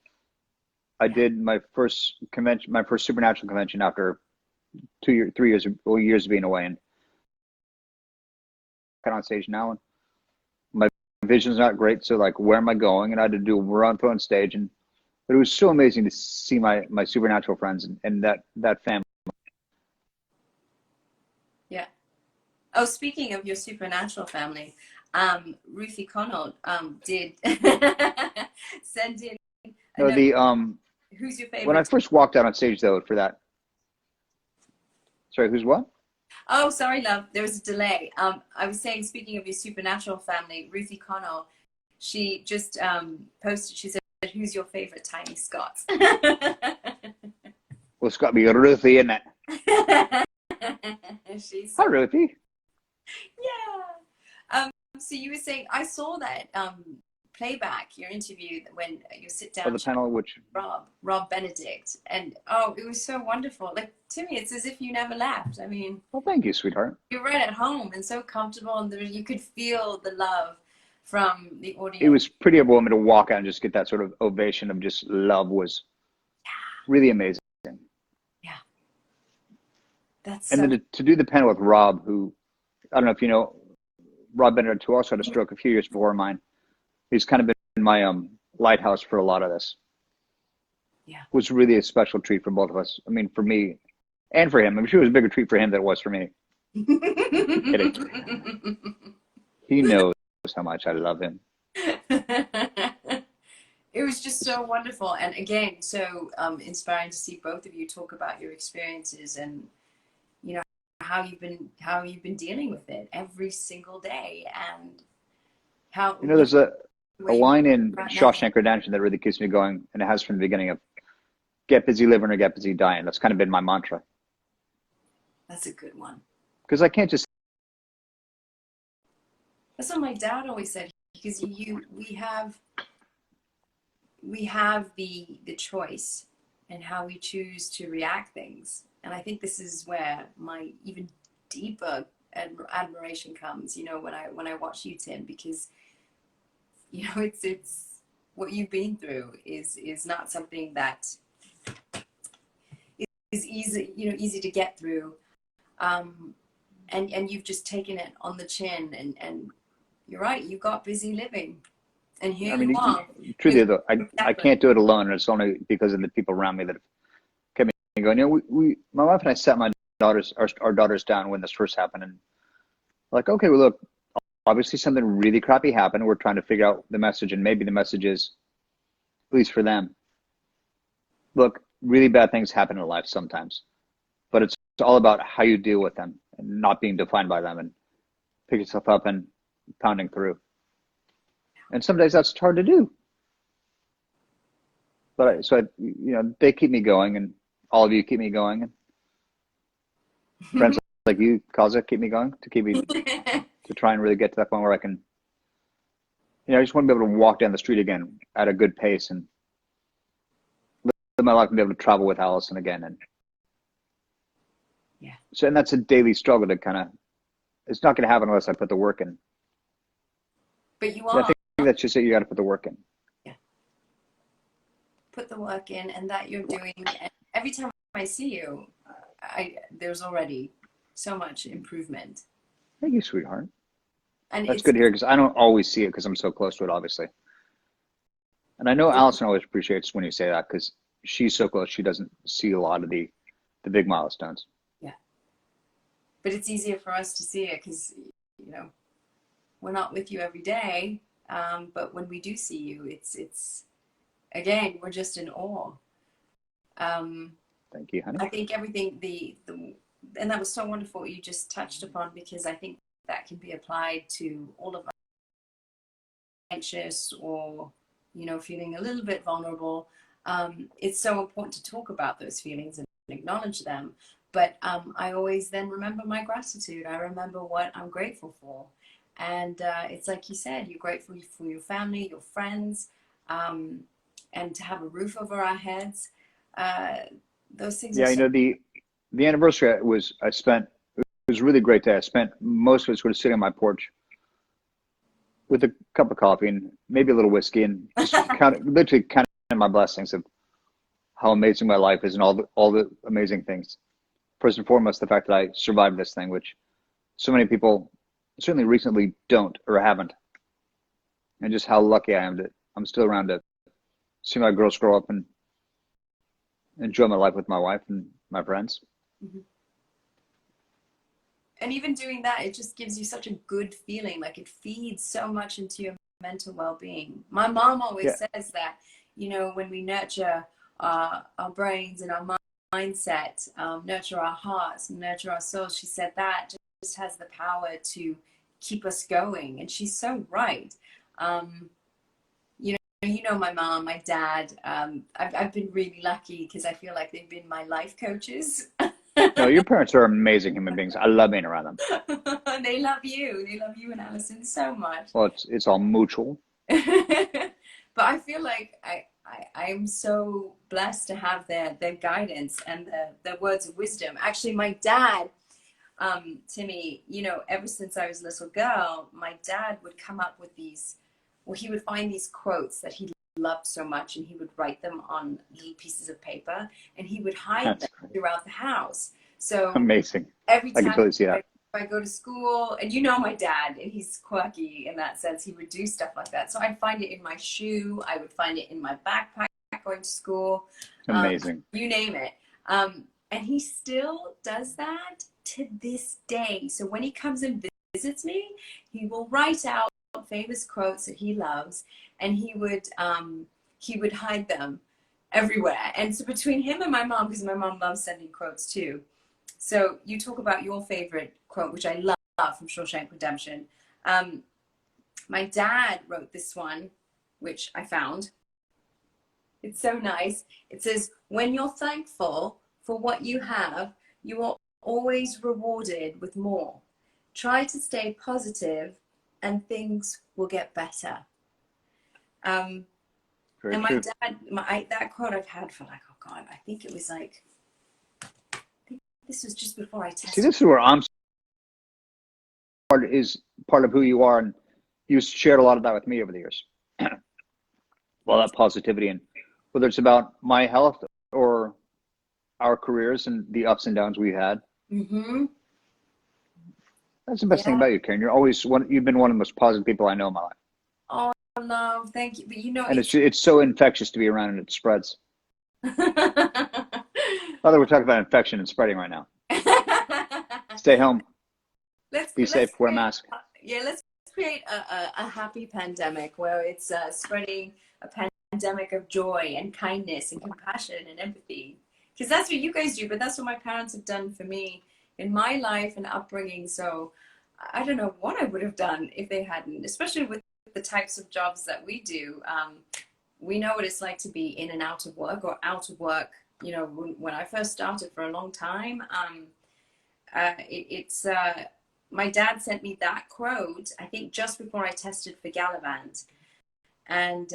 [SPEAKER 2] I did my first convention, my first supernatural convention after 3 years of being away, and got on stage now, and my vision's not great, so like, where am I going? And I had to do a run through on stage, but it was so amazing to see my supernatural friends and that family.
[SPEAKER 1] Yeah. Oh, speaking of your supernatural family, Ruthie Connell did send in.
[SPEAKER 2] No,
[SPEAKER 1] who's your favorite?
[SPEAKER 2] When I first walked out on stage, though, for that. Sorry, who's what?
[SPEAKER 1] Oh, sorry, love. There was a delay. I was saying, speaking of your supernatural family, Ruthie Connell She just posted, she said, who's your favorite tiny Scots?
[SPEAKER 2] Well, it's got to be Ruthie, isn't it?
[SPEAKER 1] She's
[SPEAKER 2] Hi,
[SPEAKER 1] so,
[SPEAKER 2] Ruthie.
[SPEAKER 1] yeah. So you were saying, I saw that playback, your interview, when you sit
[SPEAKER 2] Oh,
[SPEAKER 1] down
[SPEAKER 2] the panel, which,
[SPEAKER 1] Rob Benedict, and oh, it was so wonderful. Like, to me, it's as if you never left. I mean,
[SPEAKER 2] well, thank you, sweetheart.
[SPEAKER 1] you're right at home and so comfortable, and you could feel the love from the
[SPEAKER 2] It
[SPEAKER 1] audience.
[SPEAKER 2] was pretty overwhelming to walk out and just get that sort of ovation of just love was really amazing.
[SPEAKER 1] Yeah, that's
[SPEAKER 2] And
[SPEAKER 1] so.
[SPEAKER 2] then to do the panel with Rob, who, I don't know if you know, Rob Benedict, who also had a stroke a few years before mine. He's kind of been my lighthouse for a lot of this.
[SPEAKER 1] Yeah.
[SPEAKER 2] Was really a special treat for both of us. I mean, for me and for him. I'm sure it was a bigger treat for him than it was for me. Kidding. He knows how much I love him.
[SPEAKER 1] It was just so wonderful, and again, so inspiring to see both of you talk about your experiences and you know how you've been dealing with it every single day, and how
[SPEAKER 2] You know, there's a line in
[SPEAKER 1] right now.
[SPEAKER 2] Shawshank Redemption that really keeps me going, and it has from the beginning of get busy living or get busy dying. That's kind of been my mantra.
[SPEAKER 1] That's a good one.
[SPEAKER 2] Because I can't just.
[SPEAKER 1] That's what my dad always said. Because we have the choice and how we choose to react things, and I think this is where my even deeper admiration comes. You know, when I watch you, Tim, because you know it's what you've been through is not something that is easy, you know, easy to get through, and you've just taken it on the chin, and you're right, you got busy living, and here
[SPEAKER 2] I
[SPEAKER 1] you
[SPEAKER 2] mean,
[SPEAKER 1] are.
[SPEAKER 2] truly though, I can't do it alone, and it's only because of the people around me that have kept me going. You know, my wife and I sat our daughters down when this first happened, and like, okay, well, look, obviously something really crappy happened. We're trying to figure out the message, and maybe the message is, at least for them, look, really bad things happen in life sometimes, but it's all about how you deal with them and not being defined by them and pick yourself up and pounding through. And some days that's hard to do. But you know, they keep me going, and all of you keep me going, and friends like you, Kaza, keep me going to try and really get to that point where I can, you know, I just want to be able to walk down the street again at a good pace and live my life and be able to travel with Allison again. And
[SPEAKER 1] Yeah.
[SPEAKER 2] So, and that's a daily struggle to kind of, it's not going to happen unless I put the work in.
[SPEAKER 1] But you
[SPEAKER 2] But I
[SPEAKER 1] are.
[SPEAKER 2] think that's just it. You got to put the work in.
[SPEAKER 1] Yeah. Put the work in, and that you're doing. And every time I see you, there's already so much improvement.
[SPEAKER 2] Thank you, sweetheart.
[SPEAKER 1] And
[SPEAKER 2] That's good to hear because I don't always see it because I'm so close to it, obviously. And I know Allison always appreciates when you say that because she's so close. She doesn't see a lot of the big milestones.
[SPEAKER 1] Yeah. But it's easier for us to see it because, you know, we're not with you every day. But when we do see you, it's again, we're just in awe.
[SPEAKER 2] Thank you, honey.
[SPEAKER 1] I think everything and that was so wonderful what you just touched upon, because I think that can be applied to all of us, anxious or, you know, feeling a little bit vulnerable. It's so important to talk about those feelings and acknowledge them. But I always then remember my gratitude. I remember what I'm grateful for. And it's like you said, you're grateful for your family, your friends, and to have a roof over our heads. Those things
[SPEAKER 2] Yeah,
[SPEAKER 1] are
[SPEAKER 2] you
[SPEAKER 1] so.
[SPEAKER 2] know, the anniversary it was a really great day. I spent most of it sort of sitting on my porch with a cup of coffee and maybe a little whiskey and just literally counting my blessings of how amazing my life is and all the amazing things. First and foremost, the fact that I survived this thing, which so many people certainly recently don't or haven't, and just how lucky I am that I'm still around to see my girls grow up and enjoy my life with my wife and my friends.
[SPEAKER 1] Mm-hmm. And even doing that, it just gives you such a good feeling. Like it feeds so much into your mental well-being. My mom always says that, you know, when we nurture our brains and our mindset, nurture our hearts, nurture our souls, she said that just has the power to keep us going. And she's so right. you know my mom, my dad. I've been really lucky because I feel like they've been my life coaches.
[SPEAKER 2] No, your parents are amazing human beings. I love being around them.
[SPEAKER 1] They love you. They love you and Allison so much.
[SPEAKER 2] Well, it's all mutual.
[SPEAKER 1] But I feel like I'm so blessed to have their guidance and their words of wisdom. Actually, my dad, Timmy, you know, ever since I was a little girl, my dad would come up with these, well, he would find these quotes that he loved so much, and he would write them on little pieces of paper, and he would hide
[SPEAKER 2] That's
[SPEAKER 1] them
[SPEAKER 2] great.
[SPEAKER 1] throughout the house. So
[SPEAKER 2] Amazing.
[SPEAKER 1] every
[SPEAKER 2] I can
[SPEAKER 1] time
[SPEAKER 2] totally see that.
[SPEAKER 1] I go to school, and you know my dad, and he's quirky in that sense, he would do stuff like that. So I'd find it in my shoe, I would find it in my backpack going to school,
[SPEAKER 2] Amazing.
[SPEAKER 1] you name it. And he still does that to this day. So when he comes and visits me, he will write out famous quotes that he loves, and he would hide them everywhere. And so between him and my mom, because my mom loves sending quotes too. So you talk about your favorite quote, which I love, from Shawshank Redemption. My dad wrote this one, which I found. It's so nice. It says, when you're thankful for what you have, you are always rewarded with more. Try to stay positive and things will get better.
[SPEAKER 2] Very
[SPEAKER 1] And my
[SPEAKER 2] true.
[SPEAKER 1] dad, that quote I've had for like, oh God, I think it was like, this was just before I tested.
[SPEAKER 2] See, this is where I'm part of who you are, and you shared a lot of that with me over the years. Well, that positivity, and whether it's about my health or our careers and the ups and downs we had.
[SPEAKER 1] Mm-hmm.
[SPEAKER 2] That's the best thing about you, Karen. You've been one of the most positive people I know in my life.
[SPEAKER 1] Oh, no, thank you. But you know,
[SPEAKER 2] And it's so infectious to be around, and it spreads. Although we're talking about infection and spreading right now. Stay home. Be safe. Wear a mask.
[SPEAKER 1] Yeah, let's create a happy pandemic where it's spreading a pandemic of joy and kindness and compassion and empathy. Because that's what you guys do, but that's what my parents have done for me in my life and upbringing. So I don't know what I would have done if they hadn't, especially with the types of jobs that we do. We know what it's like to be in and out of work, or out of work. You know, when I first started for a long time, my dad sent me that quote, I think just before I tested for Gallivant. And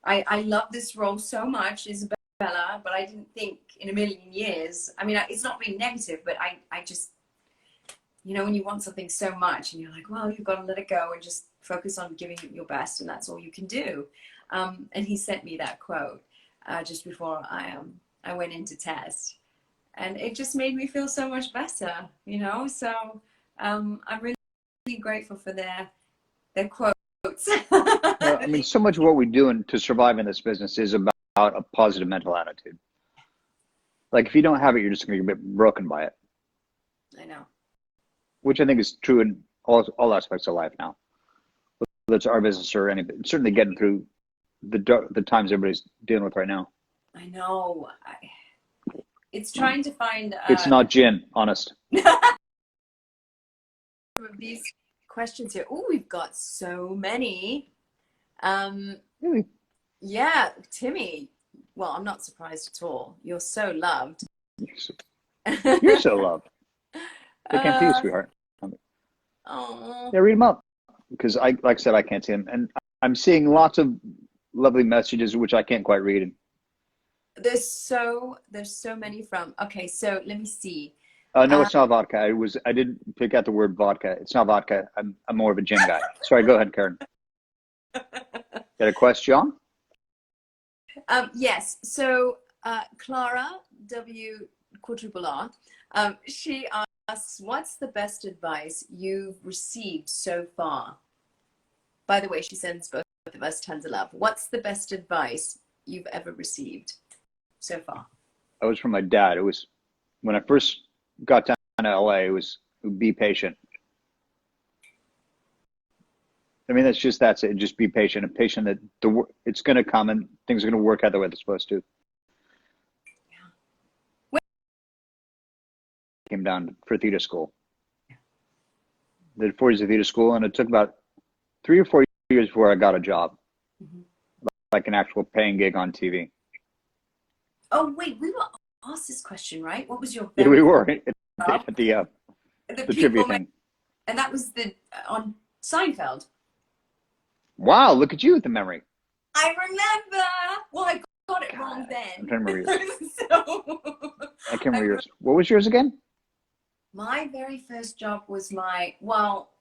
[SPEAKER 1] I love this role so much, Isabella, but I didn't think in a million years, I mean, it's not being negative, but I just, you know, when you want something so much and you're like, well, you've got to let it go and just focus on giving it your best, and that's all you can do. And he sent me that quote just before I went into test. And it just made me feel so much better, you know? So I'm really, really grateful for their quotes.
[SPEAKER 2] Well, I mean, so much of what we do to survive in this business is about a positive mental attitude. Like, if you don't have it, you're just going to get broken by it.
[SPEAKER 1] I know.
[SPEAKER 2] Which I think is true in all aspects of life now. Whether it's our business or anything, certainly getting through the times everybody's dealing with right now.
[SPEAKER 1] I know. It's trying to find...
[SPEAKER 2] It's not gin, honest.
[SPEAKER 1] These questions here. Oh, we've got so many.
[SPEAKER 2] Really?
[SPEAKER 1] Yeah, Timmy. Well, I'm not surprised at all. You're so loved.
[SPEAKER 2] You're so loved. They can't see you, sweetheart.
[SPEAKER 1] Oh.
[SPEAKER 2] Yeah, read them up. Because like I said, I can't see them. And I'm seeing lots of lovely messages, which I can't quite read.
[SPEAKER 1] There's so many from. Okay, so let me see.
[SPEAKER 2] No, it's not vodka. I didn't pick out the word vodka. It's not vodka. I'm more of a gin guy. Sorry, go ahead, Karen. Got a question?
[SPEAKER 1] Yes. So Clara W quadruple R, she asks, "What's the best advice you've received so far?" By the way, she sends both of us tons of love. What's the best advice you've ever received so far?
[SPEAKER 2] That was from my dad. It was when I first got down to LA. It was be patient. I mean, that's it. Just be patient, and patient that it's going to come and things are going to work out the way they're supposed to.
[SPEAKER 1] Yeah.
[SPEAKER 2] Came down for theater school. Did 4 years of theater school, and it took about 3 or 4 years before I got a job.
[SPEAKER 1] Mhm.
[SPEAKER 2] like an actual paying gig on TV.
[SPEAKER 1] Oh wait, we were asked this question, right? What was your
[SPEAKER 2] Yeah, we
[SPEAKER 1] very
[SPEAKER 2] were at
[SPEAKER 1] job? The
[SPEAKER 2] the trivia
[SPEAKER 1] people,
[SPEAKER 2] thing.
[SPEAKER 1] and that was the on Seinfeld.
[SPEAKER 2] Wow, look at you with the memory.
[SPEAKER 1] I remember. Well, I got it
[SPEAKER 2] God,
[SPEAKER 1] wrong
[SPEAKER 2] I'm
[SPEAKER 1] then.
[SPEAKER 2] trying to remember yours.
[SPEAKER 1] So
[SPEAKER 2] I can't remember
[SPEAKER 1] I
[SPEAKER 2] yours. What was yours again?
[SPEAKER 1] my very first job was well,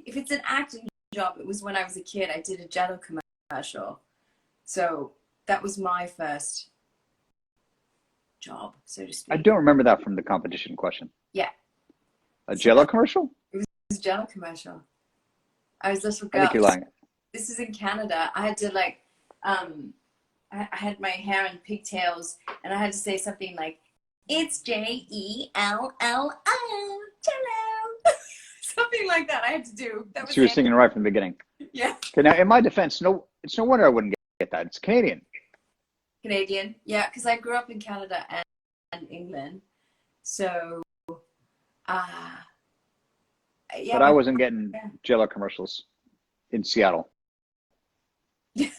[SPEAKER 1] if it's an acting job, it was when I was a kid. I did a Jello commercial. So that was my first job, so to
[SPEAKER 2] I
[SPEAKER 1] speak.
[SPEAKER 2] don't remember that from the competition question.
[SPEAKER 1] Yeah.
[SPEAKER 2] A
[SPEAKER 1] So
[SPEAKER 2] Jello
[SPEAKER 1] that
[SPEAKER 2] commercial?
[SPEAKER 1] was a Jello commercial. I was a little
[SPEAKER 2] I think
[SPEAKER 1] girl.
[SPEAKER 2] you're lying.
[SPEAKER 1] This is in Canada. I had to I had my hair in pigtails, and I had to say something like, "It's Jelloo, Jello," something like that. I had to do. That was
[SPEAKER 2] She was
[SPEAKER 1] it.
[SPEAKER 2] singing right from the beginning.
[SPEAKER 1] Yeah.
[SPEAKER 2] Okay, now in my defense, it's no wonder I wouldn't get that. It's Canadian.
[SPEAKER 1] Canadian. Yeah, because I grew up in Canada and England. So, uh, yeah,
[SPEAKER 2] But I wasn't getting Jello commercials in Seattle.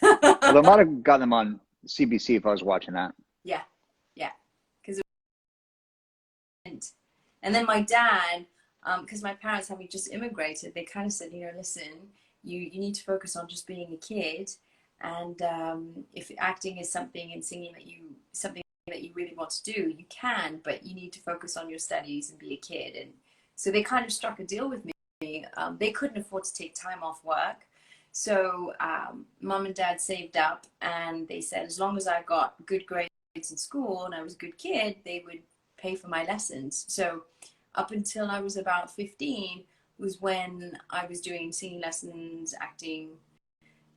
[SPEAKER 2] Although I might have gotten them on CBC if I was watching that.
[SPEAKER 1] yeah, yeah. Because and then my dad, because my parents having just immigrated, they kind of said, listen, you need to focus on just being a kid, and if acting is something and singing something that you really want to do, you can, but you need to focus on your studies and be a kid. And so they kind of struck a deal with me. They couldn't afford to take time off work. So mom and dad saved up, and they said as long as I got good grades in school and I was a good kid, they would pay for my lessons. So up until I was about 15 was when I was doing singing lessons, acting,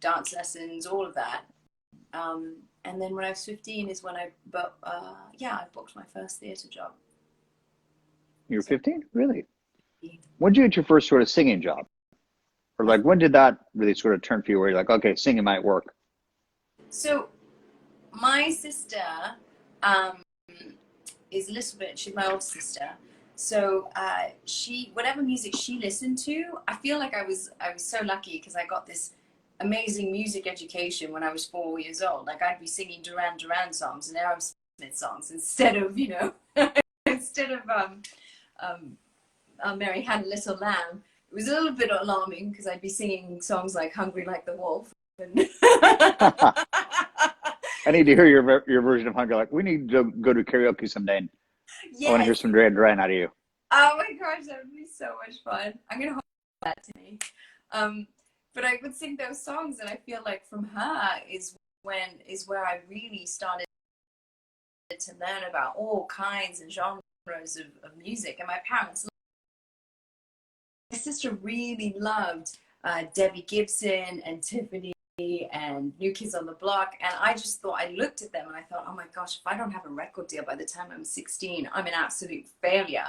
[SPEAKER 1] dance lessons, all of that. And then when I was 15 is when I booked my first theatre job.
[SPEAKER 2] You were 15? Really? When did you get your first sort of singing job? Or like, when did that really sort of turn for you where you're like, okay, singing might work?
[SPEAKER 1] So my sister is a little bit, she's my older sister. So whatever music she listened to, I feel like I was so lucky because I got this amazing music education when I was 4 years old. Like I'd be singing Duran Duran songs and Aerosmith songs instead of, instead of Mary Had a Little Lamb. It was a little bit alarming because I'd be singing songs like Hungry Like the Wolf. And
[SPEAKER 2] I need to hear your version of Hunger. Like, we need to go to karaoke someday. And I want to hear some Duran Duran out of you.
[SPEAKER 1] Oh my gosh, that would be so much fun. I'm gonna hold that to me. But I would sing those songs, and I feel like from her is where I really started to learn about all kinds and genres of music. And my sister really loved Debbie Gibson and Tiffany and New Kids on the Block, and I just thought, I looked at them and I thought, oh my gosh, if I don't have a record deal by the time I'm 16, I'm an absolute failure.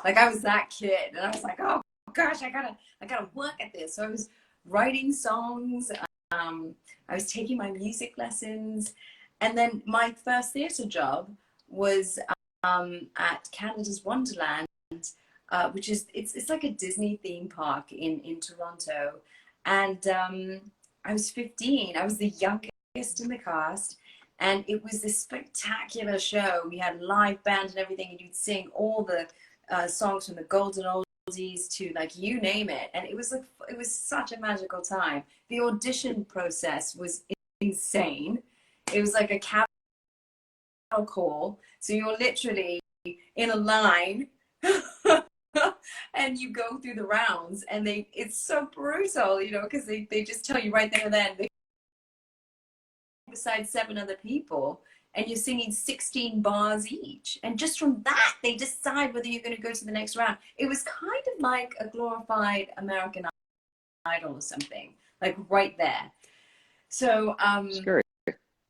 [SPEAKER 1] Like I was that kid, and I was like, oh gosh, I gotta work at this. So I was writing songs, I was taking my music lessons, and then my first theatre job was at Canada's Wonderland, which is it's like a Disney theme park in Toronto, and I was 15. I was the youngest in the cast, and it was this spectacular show. We had live band and everything, and you'd sing all the songs from the golden oldies to like you name it, and it was such a magical time. The audition process was insane. It was like a cattle call, so you're literally in a line. And you go through the rounds, and it's so brutal, because they just tell you right there and then, besides 7 other people, and you're singing 16 bars each, and just from that they decide whether you're going to go to the next round. It was kind of like a glorified American Idol or something, like right there. So
[SPEAKER 2] Scary.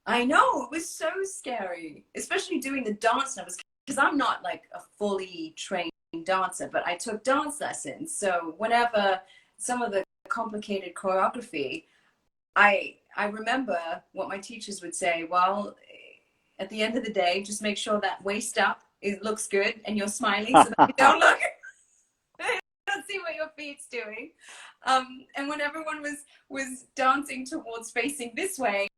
[SPEAKER 1] I know, it was so scary, especially doing the dance numbers, because I'm not like a fully trained dancer, but I took dance lessons. So whenever some of the complicated choreography, I remember what my teachers would say, well, at the end of the day, just make sure that waist up, it looks good, and you're smiling so that you don't look, don't see what your feet's doing. And when everyone was dancing towards facing this way,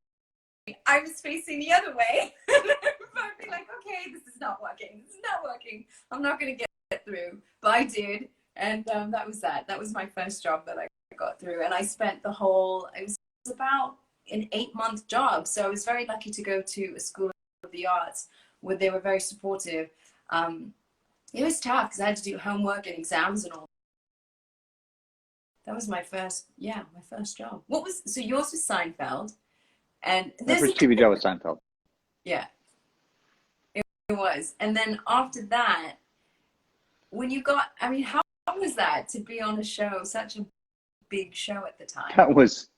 [SPEAKER 1] I was facing the other way. I'd be like, okay, this is not working. This is not working. I'm not going to get through. But I did. And that was that. That was my first job that I got through. And I spent it was about an 8-month job. So I was very lucky to go to a school of the arts where they were very supportive. It was tough because I had to do homework and exams and all. That was my first job. So yours was Seinfeld. And
[SPEAKER 2] My first TV job was Seinfeld.
[SPEAKER 1] Yeah, it was. And then after that, when you got, I mean, how was that to be on a show, such a big show at the time?
[SPEAKER 2] That was,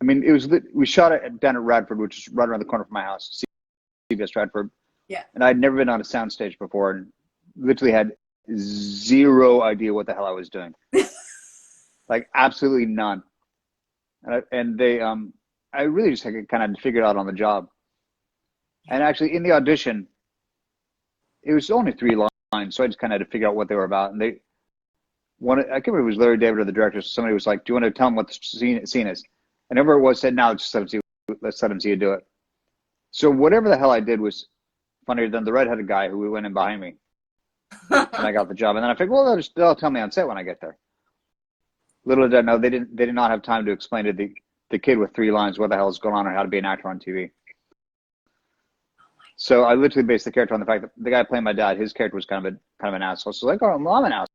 [SPEAKER 2] I mean, we shot it down at Radford, which is right around the corner from my house, CBS Radford.
[SPEAKER 1] Yeah.
[SPEAKER 2] And I'd never been on a soundstage before and literally had zero idea what the hell I was doing. Like, absolutely none. And they, I really just kind of figured out on the job. And actually, in the audition, it was only 3 lines, so I just kind of had to figure out what they were about. And I can't remember if it was Larry David or the director. Somebody was like, "Do you want to tell them what the scene is?" And whoever it was said, "No, just let's let them see you do it." So whatever the hell I did was funnier than the redheaded guy who went in behind me, and I got the job. And then I figured, well, they'll tell me on set when I get there. Little did I know, they did not have time to explain to the kid with 3 lines what the hell is going on or how to be an actor on TV. So I literally based the character on the fact that the guy playing my dad, his character was kind of an asshole. So I was like, oh, well, I'm an asshole.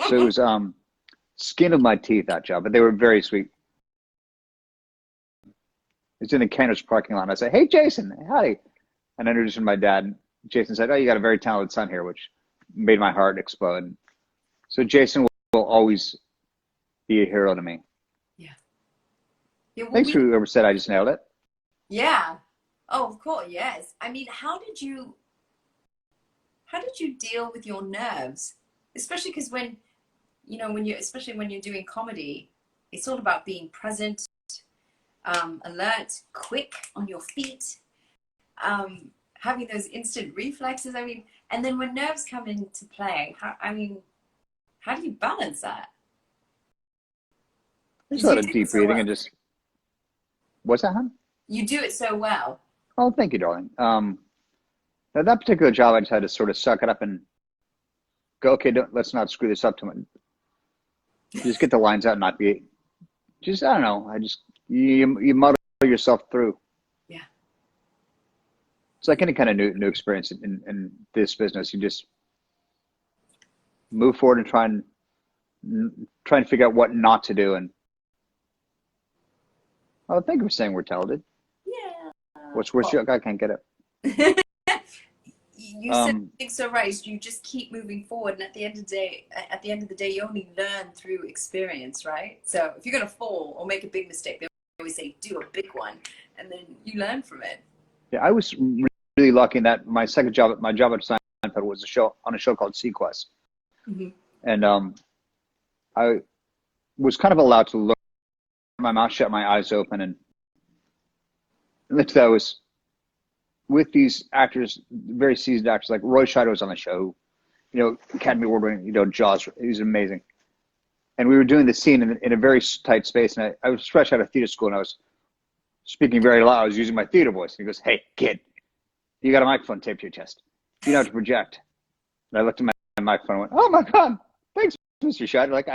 [SPEAKER 2] So it was skin of my teeth, that job, but they were very sweet. It's in the Candace parking lot. And I said, hey, Jason, howdy. And I introduced him to my dad. And Jason said, oh, you got a very talented son here, which made my heart explode. So Jason will always be a hero to me.
[SPEAKER 1] Yeah. Well,
[SPEAKER 2] thanks for whoever said I just nailed it.
[SPEAKER 1] Yeah. Oh, of course, yes. I mean, how did you deal with your nerves? Especially because especially when you're doing comedy, it's all about being present, alert, quick on your feet, having those instant reflexes. I mean, and then when nerves come into play, how do you balance that?
[SPEAKER 2] There's a lot of deep breathing and just, what's that, hon?
[SPEAKER 1] You do it so well.
[SPEAKER 2] Oh, thank you, darling. Now that particular job, I just had to sort of suck it up and go, okay, let's not screw this up too much. Just get the lines out and not be, I don't know. You muddle yourself through.
[SPEAKER 1] Yeah.
[SPEAKER 2] It's like any kind of new experience in this business. You just move forward and try and figure out what not to do. And oh, thank you for saying we're talented.
[SPEAKER 1] Yeah.
[SPEAKER 2] What's worse, I can't get it.
[SPEAKER 1] You said things so right. You just keep moving forward, and at the end of the day, you only learn through experience, right? So if you're gonna fall or make a big mistake, they always say do a big one, and then you learn from it.
[SPEAKER 2] Yeah, I was really lucky in that my job at Seinfeld was on a show called Sequest,
[SPEAKER 1] mm-hmm.
[SPEAKER 2] And I was kind of allowed to learn my mouth shut, my eyes open, and that was with these actors, very seasoned actors, like Roy Scheider was on the show, Academy Award winning, Jaws, he was amazing. And we were doing the scene in a very tight space, and I was fresh out of theater school, and I was speaking very loud. I was using my theater voice. And he goes, hey, kid, you got a microphone taped to your chest. You don't have to project. And I looked at my microphone and went, oh, my God, thanks, Mr. Scheider. Like,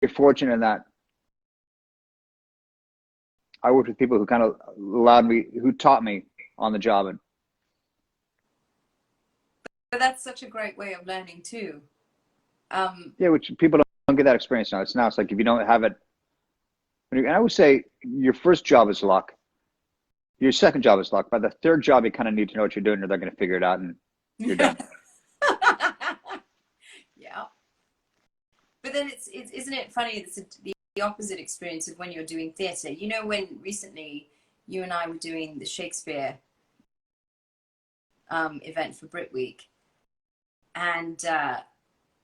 [SPEAKER 2] you're fortunate in that I worked with people who kind of who taught me on the job.
[SPEAKER 1] But that's such a great way of learning too.
[SPEAKER 2] Yeah, which people don't get that experience now. It's like if you don't have it, and I would say your first job is luck. Your second job is luck. By the third job, you kind of need to know what you're doing, or they're going to figure it out, and you're done.
[SPEAKER 1] Yeah. But then isn't it funny? It's the opposite experience of when you're doing theatre. When recently you and I were doing the Shakespeare event for Brit Week, and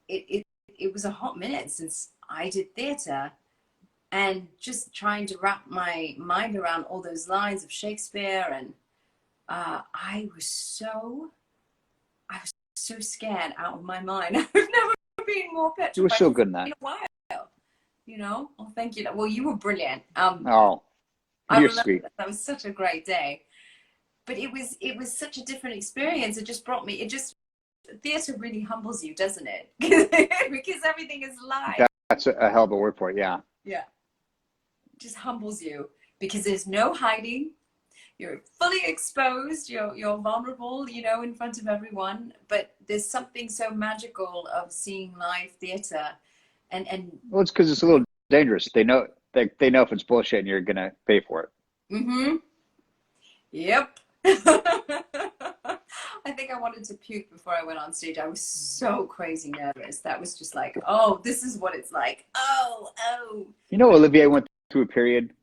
[SPEAKER 1] it was a hot minute since I did theatre, and just trying to wrap my mind around all those lines of Shakespeare, and I was so scared out of my mind. I've never been more petrified.
[SPEAKER 2] You were so good in that.
[SPEAKER 1] In a while, you know. Oh, thank you. Well, you were brilliant.
[SPEAKER 2] Oh,
[SPEAKER 1] I
[SPEAKER 2] you're
[SPEAKER 1] remember
[SPEAKER 2] sweet.
[SPEAKER 1] that was such a great day. But it was such a different experience. It just brought me. Theater really humbles you, doesn't it? Because everything is live.
[SPEAKER 2] That's a hell of a word for it. Yeah.
[SPEAKER 1] Yeah. It just humbles you because there's no hiding. You're fully exposed. You're vulnerable, you know, in front of everyone. But there's something so magical of seeing live theater, and
[SPEAKER 2] Well, it's because it's a little dangerous. They know if it's bullshit and you're gonna pay for it.
[SPEAKER 1] mm-hmm. Yep. I think I wanted to puke before I went on stage. I was so crazy nervous. That was just like, oh, this is what it's like. Oh.
[SPEAKER 2] You know, Olivier went through a period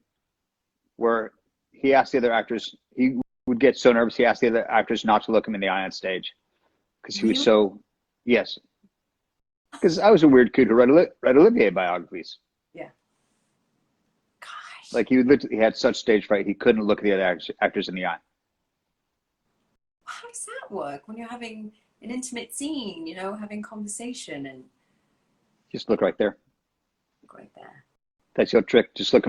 [SPEAKER 2] where he asked the other actors. He would get so nervous. He asked the other actors not to look him in the eye on stage because he was so. Yes. Because I was a weird kid who read Olivier biographies.
[SPEAKER 1] Yeah. Gosh.
[SPEAKER 2] Like he had such stage fright he couldn't look at the other actors in the eye.
[SPEAKER 1] How does that work when you're having an intimate scene, you know, having conversation and
[SPEAKER 2] Just look right there.
[SPEAKER 1] look right there.
[SPEAKER 2] That's your trick. Just look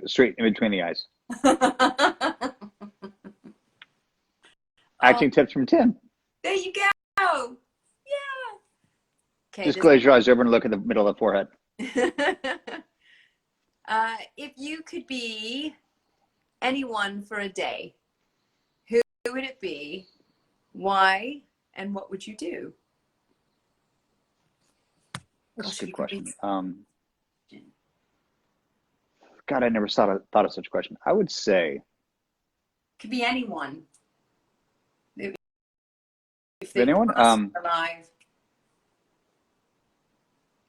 [SPEAKER 2] straight in between the eyes. Acting tips from Tim.
[SPEAKER 1] There you go. Yeah. Okay.
[SPEAKER 2] Just glaze your eyes over and look at the middle of the forehead.
[SPEAKER 1] If you could be anyone for a day, who would it be? Why? And what would you do?
[SPEAKER 2] That's a good question. God, I never thought of such a question. I would say
[SPEAKER 1] Could be anyone. If
[SPEAKER 2] anyone
[SPEAKER 1] alive.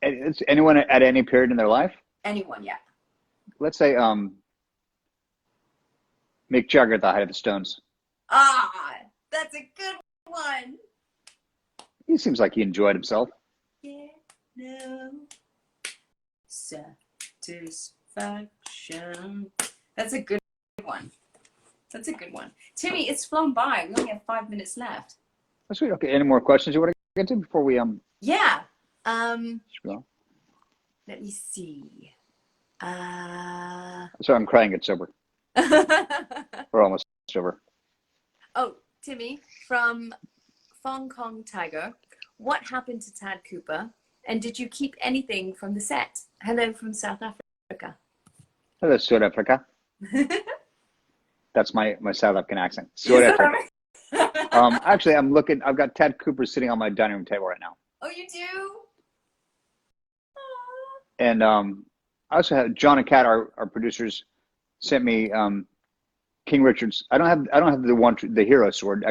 [SPEAKER 2] it's anyone at any period in their life.
[SPEAKER 1] Anyone, yeah.
[SPEAKER 2] Let's say Mick Jagger at the height of the Stones.
[SPEAKER 1] Ah, that's a good one.
[SPEAKER 2] He seems like he enjoyed himself.
[SPEAKER 1] Yeah, no satisfaction. That's a good one. That's a good one. Timmy, it's flown by. We only have 5 minutes left.
[SPEAKER 2] That's sweet. Okay, any more questions you want to get to before we
[SPEAKER 1] Yeah.
[SPEAKER 2] Scroll?
[SPEAKER 1] Let me see.
[SPEAKER 2] Sorry, I'm crying. It's sober. We're almost sober.
[SPEAKER 1] Oh, Timmy, from Hong Kong Tiger, what happened to Tad Cooper? And did you keep anything from the set? Hello from South Africa.
[SPEAKER 2] Hello, South Africa. That's my South African accent. South Africa. Actually, I'm looking. I've got Tad Cooper sitting on my dining room table right now.
[SPEAKER 1] Oh, you do? Aww.
[SPEAKER 2] And I also have John and Kat, our producers, sent me King Richard's. I don't have the hero sword.